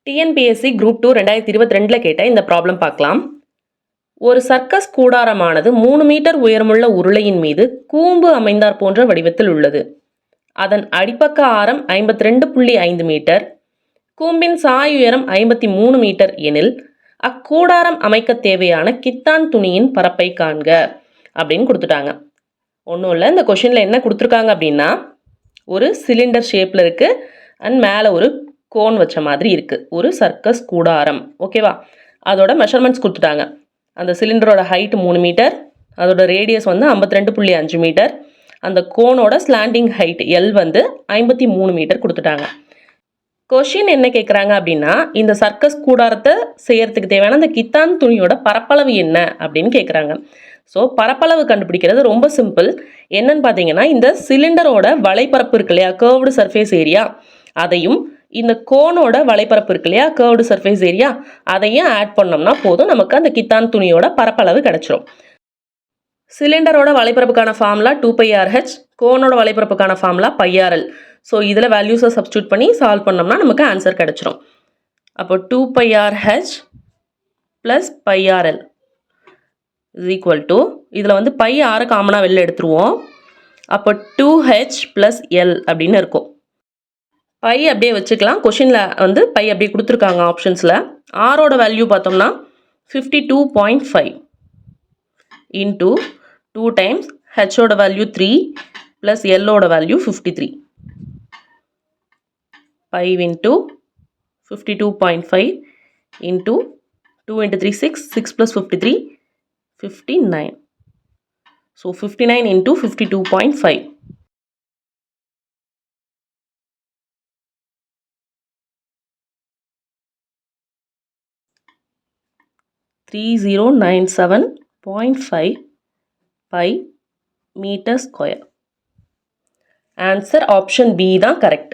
TNPSC group 2 2022 கேட்ட இந்த problem பார்க்கலாம். ஒரு சர்க்கஸ் கூடாரமானது 3 மீட்டர் உயரமுள்ள உருளையின் மீது கூம்பு அமைந்தார் போன்ற வடிவத்தில் உள்ளது. அதன் அடிப்பக்க ஆரம் 52.5 மீட்டர், கூம்பின் சாய் உயரம் 53 மீட்டர் எனில் அக்கூடாரம் அமைக்க தேவையான கித்தான் துணியின் பரப்பை காண்க அப்படின்னு கொடுத்துட்டாங்க. ஒன்றும் இல்லை, இந்த கொஷினில் என்ன கொடுத்துருக்காங்க அப்படின்னா, ஒரு சிலிண்டர் ஷேப்பில் இருக்குது அண்ட் மேலே ஒரு கோன் வச்ச மாதிரி இருக்குது, ஒரு சர்க்கஸ் கூடாரம். ஓகேவா? அதோட மெஷர்மெண்ட்ஸ் கொடுத்துட்டாங்க. அந்த சிலிண்டரோட ஹைட் 3 மீட்டர், அதோட ரேடியஸ் வந்து 52.5 மீட்டர், அந்த கோனோட ஸ்லாண்டிங் ஹைட் எல் வந்து 53 மீட்டர் கொடுத்துட்டாங்க. கொஷின் என்ன கேட்குறாங்க அப்படின்னா, இந்த சர்க்கஸ் கூடாரத்தை செய்யறதுக்கு தேவையான அந்த கித்தான் துணியோட பரப்பளவு என்ன அப்படின்னு கேட்குறாங்க. ஸோ பரப்பளவு கண்டுபிடிக்கிறது ரொம்ப சிம்பிள். என்னன்னு பார்த்தீங்கன்னா, இந்த சிலிண்டரோட வலைப்பரப்பு இருக்கு இல்லையா, கர்வ்டு சர்ஃபேஸ் ஏரியா, அதையும் இந்த கோனோட வலைப்பரப்பு இருக்கு இல்லையா, கர்வ்டு சர்ஃபேஸ் ஏரியா, அதையும் ஆட் பண்ணோம்னா போதும், நமக்கு அந்த கித்தான் துணியோட பரப்பளவு கிடைச்சிரும். சிலிண்டரோட வலைப்பரப்புக்கான ஃபார்முலா 2πRH, கோனோட வலைப்பரப்புக்கான ஃபார்முலா πRL. ஸோ இதில் வேல்யூஸை சப்ஸ்டியூட் பண்ணி சால்வ் பண்ணோம்னா நமக்கு ஆன்சர் கிடைச்சிரும். அப்போ 2πRH plus πRL is equal to, இதில் வந்து பை ஆறு காமனாக வெளில எடுத்துருவோம். அப்போ 2H ப்ளஸ் L அப்படின்னு இருக்கும். பை அப்படியே வச்சுக்கலாம், கொஷினில் வந்து பை அப்படியே கொடுத்துருக்காங்க ஆப்ஷன்ஸில். ஆரோட வேல்யூ பார்த்தோம்னா 52.5 இன்டூ 2 டைம்ஸ் ஹெச்சோட வேல்யூ 3 ப்ளஸ் எல்லோட value 53. 5 into 52.5 into 2 into 3 6, 6 plus 53 59. So 59 into 52.5. 3097.5 pi meter square. Answer option B தான் correct.